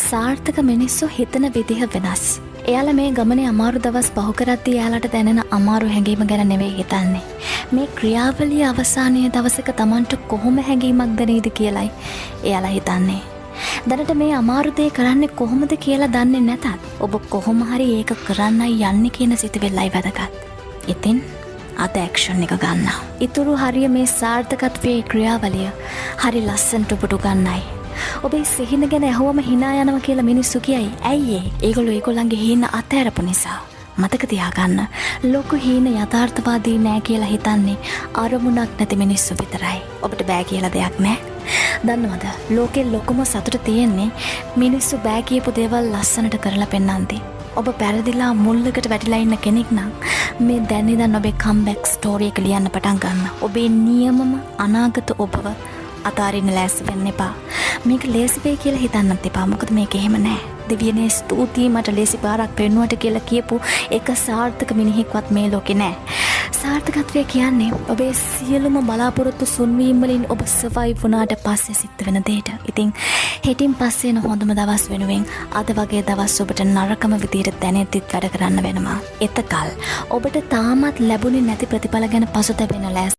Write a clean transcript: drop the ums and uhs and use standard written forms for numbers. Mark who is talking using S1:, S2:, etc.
S1: සාර්ථක මිනිස්සු හිතන විදිහ වෙනස්. එයාලා මේ ගමනේ අමාරු දවස් පහු කරද්දී එයාලට දැනෙන අමාරු හැඟීම ගැන නෙවෙයි හිතන්නේ. මේ ක්‍රියාවලිය අවසානයේ දවසක Tamanට කොහොම හැඟීමක් දැනේද කියලයි එයාලා හිතන්නේ. දැනට මේ අමාරු දේ කරන්නේ කොහොමද කියලා දන්නේ නැතත් ඔබ කොහොම හරි ඒක කරන්නයි යන්නේ කියන සිතුවිල්ලයි වැදගත්. ඉතින් අද ඇක්ෂන් එක ගන්න. ඊතුරු හරිය මේ සාර්ථකත්වයේ ක්‍රියාවලිය හරි ලස්සනට ඔබට ගන්නයි. ඔබේ සිහින ගැන ඇහුවම hina යනවා කියලා මිනිස්සු කියයි. ඇයි ඒ? ඒගොල්ලෝ ඒගොල්ලන්ගේ හීන අතහැරපු නිසා. මතක තියාගන්න. ලොකු හීන යථාර්ථවාදී නෑ කියලා හිතන්නේ අරමුණක් නැති මිනිස්සු විතරයි. ඔබට බෑ කියලා දෙයක් නෑ. දන්නවද? ලෝකේ ලොකුම සතුට තියෙන්නේ මිනිස්සු බෑ කියපු දේවල් ලස්සනට කරලා පෙන්නන්ති. ඔබ පැරදිලා මුල්ලකට වැටිලා ඉන්න කෙනෙක් නම් මේ දැන් ඉඳන් ඔබේ කම්බැක් ස්ටෝරි එක ලියන්න පටන් ගන්න. ඔබේ නියමම අනාගත ඔබව අතාරින්න ලෑස්ති වෙන්න එපා. මේක ලේසි වෙයි කියලා හිතන්නත් එපා. මොකද මේක එහෙම නෑ. දෙවියනේ ස්තුතියි මට ලේසි පාරක් පෙන්නුවට කියලා කියපු එක සාර්ථක මිනිහෙක්වත් මේ ලෝකේ නෑ. සාර්ථකත්වය කියන්නේ ඔබේ සියලුම බලාපොරොත්තු සුන්වීම් වලින් ඔබ සර්වයිව් වුණාට පස්සේ සිද්ධ වෙන දෙයට. ඉතින් හෙටින් පස්සේ එන හොඳම දවස් වෙනුවෙන් අද වගේ දවස් ඔබට නරකම විදියට දැනෙද්දිත් වැඩ කරන්න වෙනවා. එතකල් ඔබට තාමත් ලැබුණේ නැති ප්‍රතිඵල ගැන පසුතැවෙන ලෑස්ති